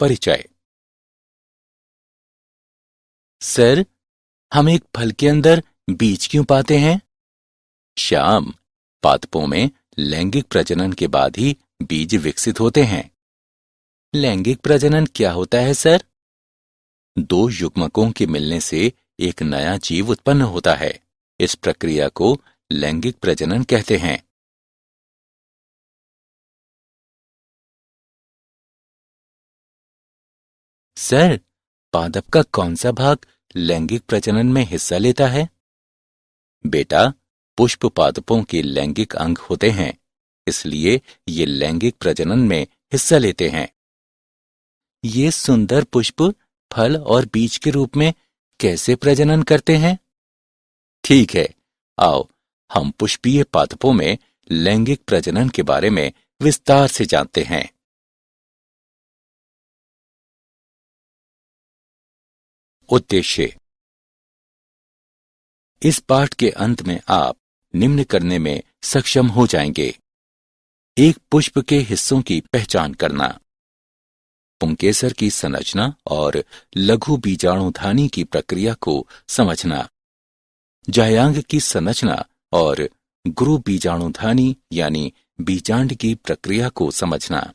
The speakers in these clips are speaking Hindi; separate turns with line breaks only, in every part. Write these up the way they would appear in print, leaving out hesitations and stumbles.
परिचय। सर, हम एक फल के अंदर बीज क्यों पाते हैं? श्याम, पादपों में लैंगिक प्रजनन के बाद ही बीज विकसित होते हैं। लैंगिक प्रजनन क्या होता है सर? दो युग्मकों के मिलने से एक नया जीव उत्पन्न होता है। इस प्रक्रिया को लैंगिक प्रजनन कहते हैं। सर, पादप का कौन सा भाग लैंगिक प्रजनन में हिस्सा लेता है? बेटा, पुष्प पादपों के लैंगिक अंग होते हैं, इसलिए ये लैंगिक प्रजनन में हिस्सा लेते हैं। ये सुंदर पुष्प फल और बीज के रूप में कैसे प्रजनन करते हैं? ठीक है, आओ हम पुष्पीय पादपों में लैंगिक प्रजनन के बारे में विस्तार से जानते हैं। उद्देश्य। इस पाठ के अंत में आप निम्न करने में सक्षम हो जाएंगे। एक पुष्प के हिस्सों की पहचान करना, पुंकेसर की संरचना और लघु बीजाणुधानी की प्रक्रिया को समझना, जायांग की संरचना और गुरु बीजाणुधानी यानी बीजांड की प्रक्रिया को समझना,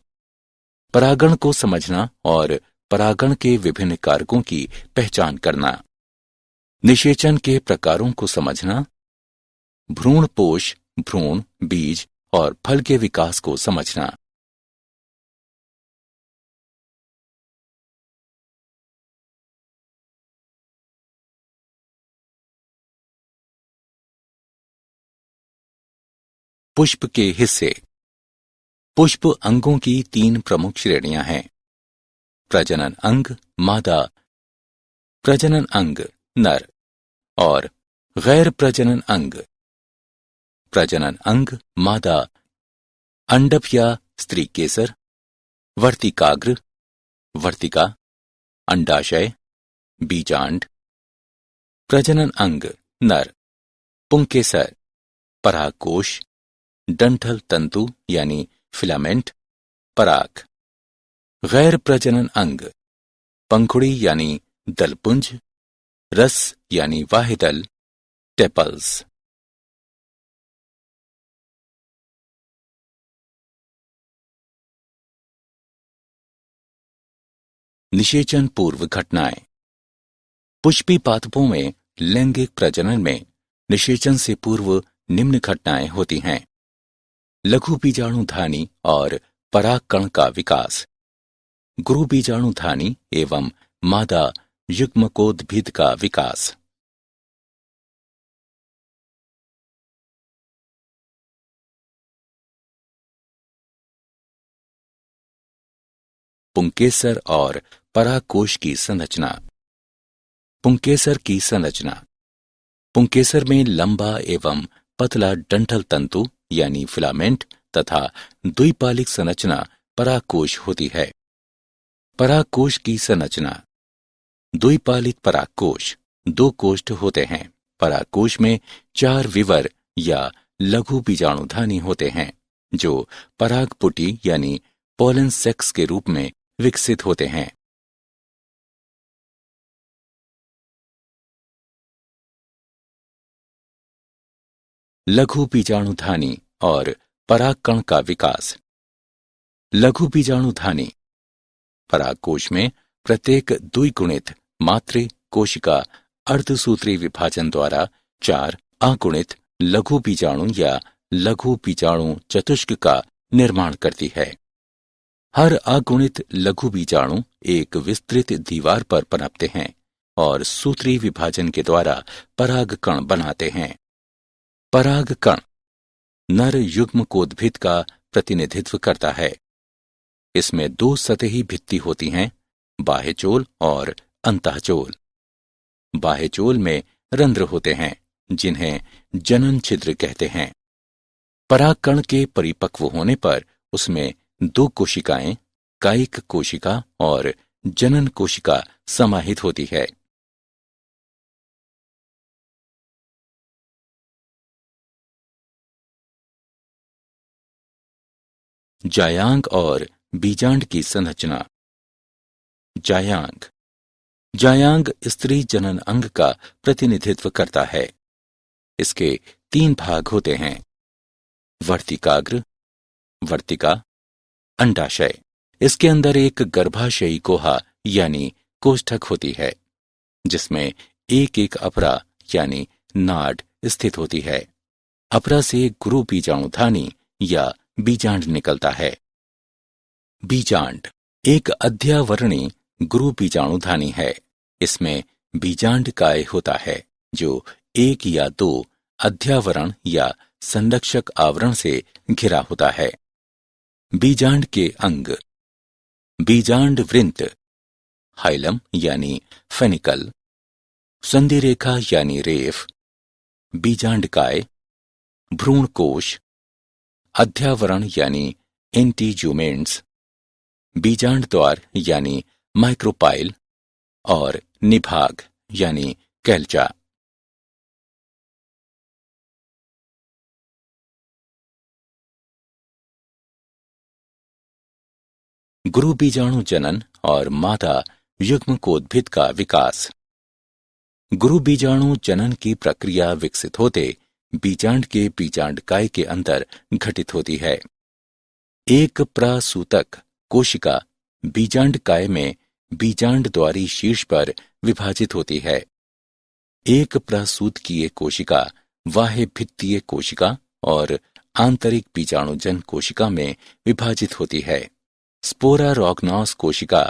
परागण को समझना और परागण के विभिन्न कारकों की पहचान करना, निषेचन के प्रकारों को समझना, भ्रूणपोष, भ्रूण, बीज और फल के विकास को समझना। पुष्प के हिस्से। पुष्प अंगों की तीन प्रमुख श्रेणियां हैं। प्रजनन अंग मादा, प्रजनन अंग नर और गैर प्रजनन अंग। प्रजनन अंग मादा, अंडप या स्त्री केसर, वर्तिकाग्र, वर्तिका, अंडाशय, बीजांड। प्रजनन अंग नर, पुंकेसर, परागकोश, डंठल तंतु यानी फिलामेंट, पराग। गैर प्रजनन अंग पंखुड़ी यानी दलपुंज, रस यानी वाहिदल, टेपल्स। निषेचन पूर्व घटनाएं। पुष्पी पादपों में लैंगिक प्रजनन में निषेचन से पूर्व निम्न घटनाएं होती हैं। लघु बीजाणुधानी और परागकण का विकास, गुरु बीजाणुधानी एवं मादा युग्मकोद्भिद का विकास। पुंकेसर और परागकोश की संरचना। पुंकेसर की संरचना। पुंकेसर में लंबा एवं पतला डंठल तंतु यानी फिलामेंट तथा द्विपालिक संरचना परागकोश होती है। परागकोश की संरचना। द्विपालित परागकोश, दो कोष्ठ होते हैं। परागकोश में 4 विवर या लघु बीजाणुधानी होते हैं, जो परागपुटी यानी पोलन सेक्स के रूप में विकसित होते हैं। लघु बीजाणुधानी और परागकण का विकास। लघु बीजाणुधानी। परागकोश में प्रत्येक द्विगुणित मातृ कोशिका अर्धसूत्री विभाजन द्वारा 4 अगुणित लघु बीजाणु या लघु बीजाणु चतुष्क का निर्माण करती है। हर अगुणित लघु बीजाणु एक विस्तृत दीवार पर पनपते हैं और सूत्री विभाजन के द्वारा परागकण बनाते हैं। परागकण नर युग्मकोद्भिद का प्रतिनिधित्व करता है। इसमें 2 सतही भित्ति होती हैं, बाह्यचोल और अंतःचोल। बाह्यचोल में रंध्र होते हैं, जिन्हें जनन छिद्र कहते हैं। परागकण के परिपक्व होने पर उसमें 2 कोशिकाएं, कायिक कोशिका और जनन कोशिका समाहित होती है। जायांग और बीजांड की संरचना। जायांग। जायांग स्त्री जनन अंग का प्रतिनिधित्व करता है। इसके 3 भाग होते हैं: वर्तिकाग्र, वर्तिका, अंडाशय। इसके अंदर एक गर्भाशयी कोहा यानी कोष्ठक होती है, जिसमें एक एक अपरा यानी नाड स्थित होती है। अपरा से गुरु बीजाणुधानी या बीजांड निकलता है। बीजांड एक अध्यावरणी गुरु बीजाणुधानी है। इसमें बीजांड काय होता है, जो 1 या 2 अध्यावरण या संरक्षक आवरण से घिरा होता है। बीजांड के अंग: बीजांड वृंत, हाइलम यानी फेनिकल, संधि रेखा यानी रेफ, बीजांडकाय, भ्रूणकोश, अध्यावरण यानी एंटीज्यूमेंट्स, बीजांड द्वार यानी माइक्रोपाइल और निभाग यानी कैल्चा। गुरु बीजाणु जनन और मादा युग्मकोद्भिद का विकास। गुरु बीजाणु जनन की प्रक्रिया विकसित होते बीजांड के बीजांडकाय के अंदर घटित होती है। एक प्रसूतक कोशिका बीजांडकाय में बीजांड द्वारी शीर्ष पर विभाजित होती है। एक प्रसूतकीय कोशिका बाह्य भित्तीय कोशिका और आंतरिक बीजाणुजन कोशिका में विभाजित होती है। स्पोरारॉग्नोस कोशिका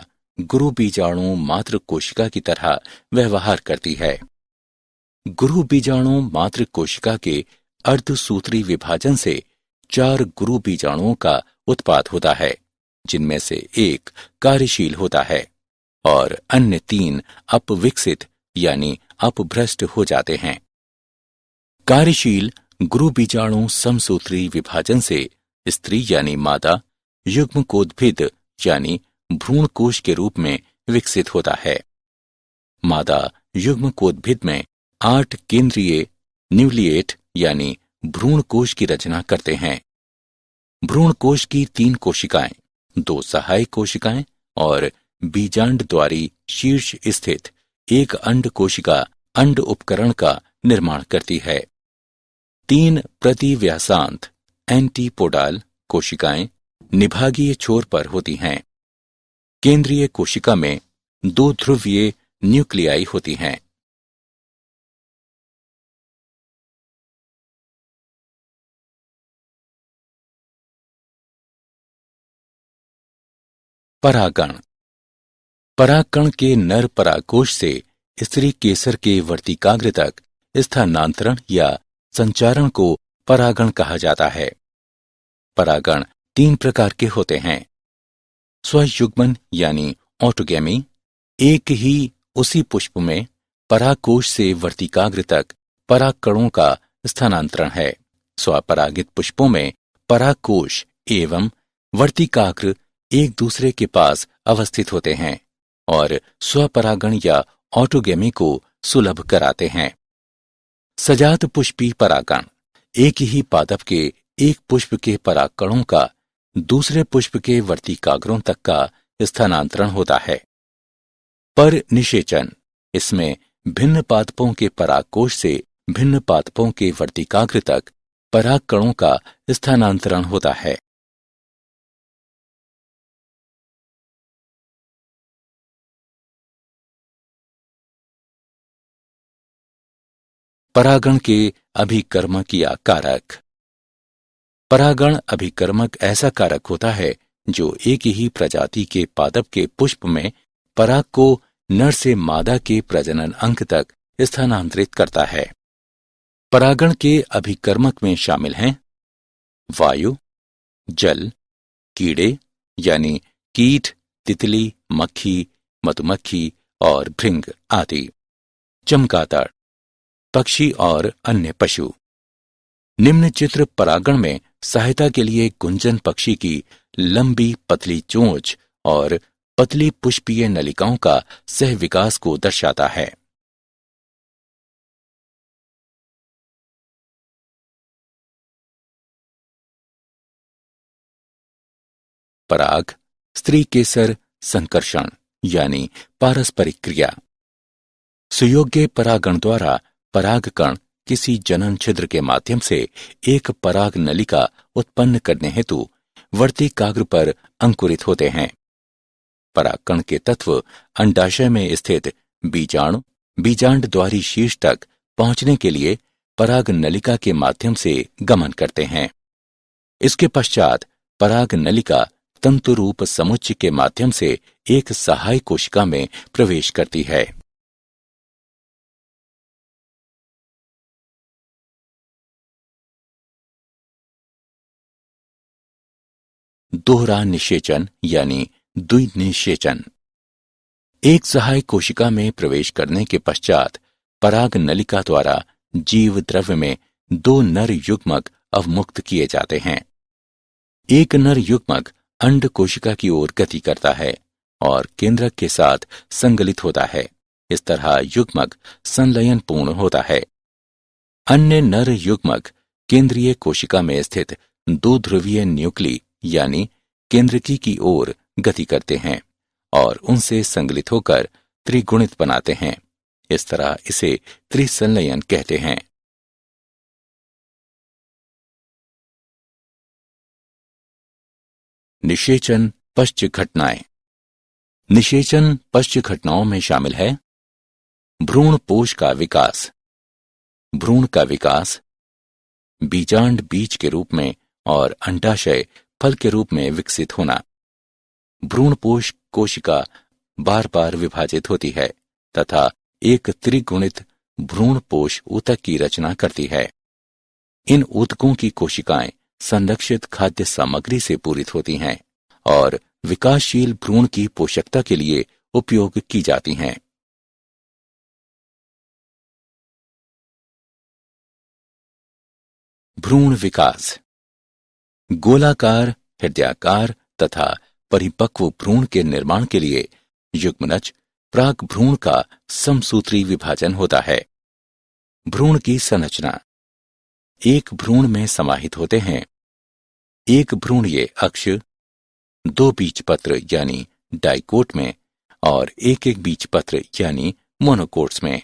गुरु बीजाणु मातृ कोशिका की तरह व्यवहार करती है। गुरु बीजाणु मातृ कोशिका के अर्धसूत्री विभाजन से 4 गुरु बीजाणुओं का उत्पाद होता है, जिनमें से एक कार्यशील होता है और अन्य 3 अपविकसित यानी अपभ्रष्ट हो जाते हैं। कार्यशील गुरु बीजाणु समसूत्री विभाजन से स्त्री यानी मादा युग्मकोद्भिद यानी भ्रूणकोश के रूप में विकसित होता है। मादा युग्मकोद्भिद में 8 केंद्रीय न्यूक्लिएट यानी भ्रूणकोश की रचना करते हैं। भ्रूणकोश की 3 कोशिकाएं, 2 सहायक कोशिकाएं और बीजांड द्वारी शीर्ष स्थित एक अंड कोशिका अंड उपकरण का निर्माण करती है। 3 प्रतिव्यासांत एंटीपोडाल कोशिकाएं निभागीय छोर पर होती हैं। केंद्रीय कोशिका में 2 ध्रुवीय न्यूक्लियाई होती हैं। परागण। परागकण के नर परागकोश से स्त्री केसर के वर्तिकाग्र तक स्थानांतरण या संचारण को परागण कहा जाता है। परागण 3 प्रकार के होते हैं: स्वयुग्मन यानी ऑटोगैमी, एक ही उसी पुष्प में परागकोश से वर्तिकाग्र तक परागकणों का स्थानांतरण है। स्वपरागित पुष्पों में परागकोश एवं वर्तिकाग्र एक दूसरे के पास अवस्थित होते हैं और स्वपरागण या ऑटोगैमी को सुलभ कराते हैं। सजात पुष्पी परागण एक ही पादप के एक पुष्प के परागकणों का दूसरे पुष्प के वर्तिकाग्रों तक का स्थानांतरण होता है। पर निषेचन इसमें भिन्न पादपों के परागकोश से भिन्न पादपों के वर्तिकाग्र तक परागकणों का स्थानांतरण होता है। परागण के अभिकर्मक या कारक। परागण अभिकर्मक ऐसा कारक होता है जो एक ही प्रजाति के पादप के पुष्प में पराग को नर से मादा के प्रजनन अंग तक स्थानांतरित करता है। परागण के अभिकर्मक में शामिल हैं वायु, जल, कीड़े यानी कीट, तितली, मक्खी, मधुमक्खी और भृंग आदि, चमगादड़, पक्षी और अन्य पशु। निम्न चित्र परागण में सहायता के लिए गुंजन पक्षी की लंबी पतली चोंच और पतली पुष्पीय नलिकाओं का सहविकास को दर्शाता है। पराग, स्त्री केसर, संकर्षण यानी पारस्परिक क्रिया। सुयोग्य परागण द्वारा परागकण किसी जनन छिद्र के माध्यम से एक पराग नलिका उत्पन्न करने हेतु वर्तिकाग्र पर अंकुरित होते हैं। परागकण के तत्व अंडाशय में स्थित बीजाणु बीजांड द्वारी शीर्ष तक पहुंचने के लिए पराग नलिका के माध्यम से गमन करते हैं। इसके पश्चात पराग नलिका तंतु रूप समुच्चय के माध्यम से एक सहायक कोशिका में प्रवेश करती है। दोहरा निषेचन यानी द्विनिषेचन। एक सहायक कोशिका में प्रवेश करने के पश्चात पराग नलिका द्वारा जीव द्रव्य में दो नर युग्मक अवमुक्त किए जाते हैं। एक नर युग्मक अंड कोशिका की ओर गति करता है और केंद्रक के साथ संगलित होता है। इस तरह युग्मक संलयन पूर्ण होता है। अन्य नर युग्मक केंद्रीय कोशिका में स्थित दो ध्रुवीय न्यूक्ली यानी केंद्रकी की ओर गति करते हैं और उनसे संगलित होकर त्रिगुणित बनाते हैं। इस तरह इसे त्रिसंलयन कहते हैं। निषेचन पश्च घटनाएं। निषेचन पश्च घटनाओं में शामिल है भ्रूण पोष का विकास, भ्रूण का विकास, बीजांड बीज के रूप में और अंडाशय फल के रूप में विकसित होना। भ्रूणपोष कोशिका बार बार विभाजित होती है तथा एक त्रिगुणित भ्रूणपोष ऊतक की रचना करती है। इन ऊतकों की कोशिकाएं संरक्षित खाद्य सामग्री से पूरित होती हैं और विकासशील भ्रूण की पोषकता के लिए उपयोग की जाती हैं। भ्रूण विकास। गोलाकार, हृदयाकार तथा परिपक्व भ्रूण के निर्माण के लिए युग्मनज प्राक भ्रूण का समसूत्री विभाजन होता है। भ्रूण की संरचना। एक भ्रूण में समाहित होते हैं एक भ्रूणीय अक्ष, दो बीजपत्र यानी डाइकोट में और एक एक बीजपत्र यानी मोनोकोट्स में।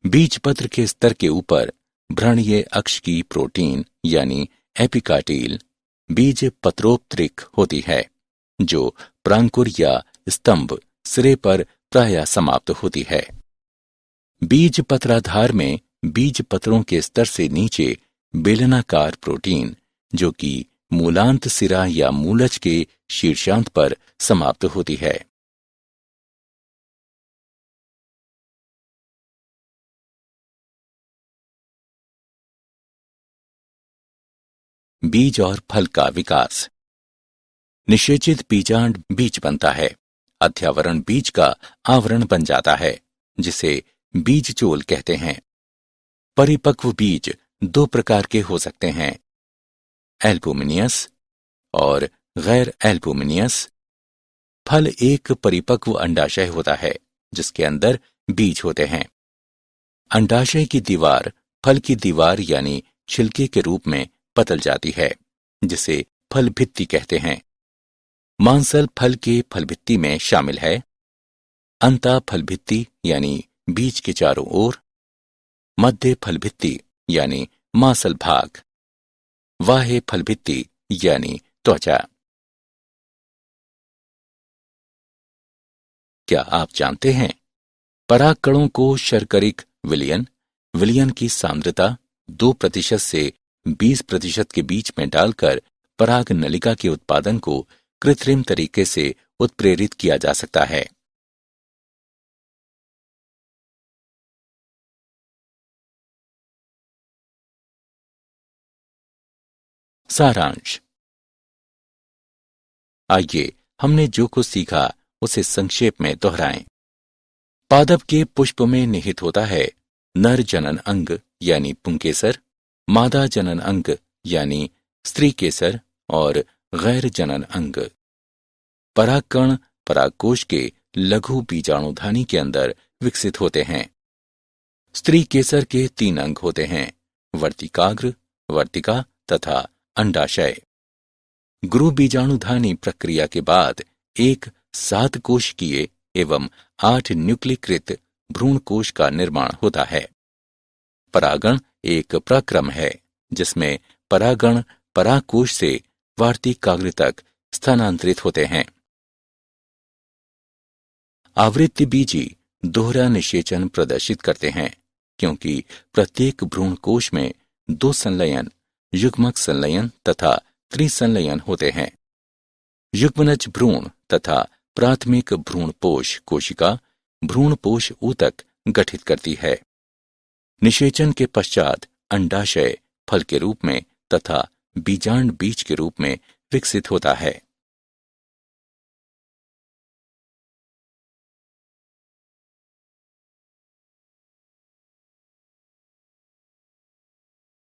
बीजपत्र के स्तर के ऊपर भ्रणीय अक्ष की प्रोटीन यानी एपिकाटील बीज पत्रोपत्रिक होती है जो प्रांकुर या स्तंभ सिरे पर प्रायः समाप्त होती है। बीज पत्राधार में बीज पत्रों के स्तर से नीचे बेलनाकार प्रोटीन जो कि मूलांत सिरा या मूलज के शीर्षांत पर समाप्त होती है। बीज और फल का विकास। निषेचित बीजांड बीज बनता है। अध्यावरण बीज का आवरण बन जाता है जिसे बीजचोल कहते हैं। परिपक्व बीज दो प्रकार के हो सकते हैं, एल्बुमिनियस और गैर एल्बुमिनियस। फल एक परिपक्व अंडाशय होता है जिसके अंदर बीज होते हैं। अंडाशय की दीवार फल की दीवार यानी छिलके के रूप में पतल जाती है जिसे फल भित्ति कहते हैं। मांसल फल के फल भित्ति में शामिल है अंता फल भित्ति यानी बीज के चारों ओर, मध्य फल भित्ति यानी मांसल भाग, बाह्य फल भित्ति यानी त्वचा। क्या आप जानते हैं परागकणों को शर्करिक विलयन, विलयन की सांद्रता 2% से 20% के बीच में डालकर पराग नलिका के उत्पादन को कृत्रिम तरीके से उत्प्रेरित किया जा सकता है। सारांश। आइए हमने जो कुछ सीखा उसे संक्षेप में दोहराएं। पादप के पुष्प में निहित होता है नर जनन अंग यानी पुंकेसर, मादा जनन अंग यानी स्त्री केसर और गैर जनन अंग। परागकण परागकोश के लघु बीजाणुधानी के अंदर विकसित होते हैं। स्त्री केसर के 3 अंग होते हैं, वर्तिकाग्र, वर्तिका तथा अंडाशय। गुरु बीजाणुधानी प्रक्रिया के बाद एक 7 कोशिकीय एवं 8 न्यूक्लीकृत भ्रूण कोश का निर्माण होता है। परागण एक प्रक्रम है जिसमें परागण परागकोश से वार्तिकाग्र तक स्थानांतरित होते हैं। आवृत्तिबीजी दोहरा निषेचन प्रदर्शित करते हैं क्योंकि प्रत्येक भ्रूण कोश में 2 संलयन, युग्मक संलयन तथा त्रिसंलयन होते हैं। युग्मनज भ्रूण तथा प्राथमिक भ्रूणपोष कोशिका भ्रूणपोष ऊतक गठित करती है। निषेचन के पश्चात अंडाशय फल के रूप में तथा बीजांड बीज के रूप में विकसित होता है।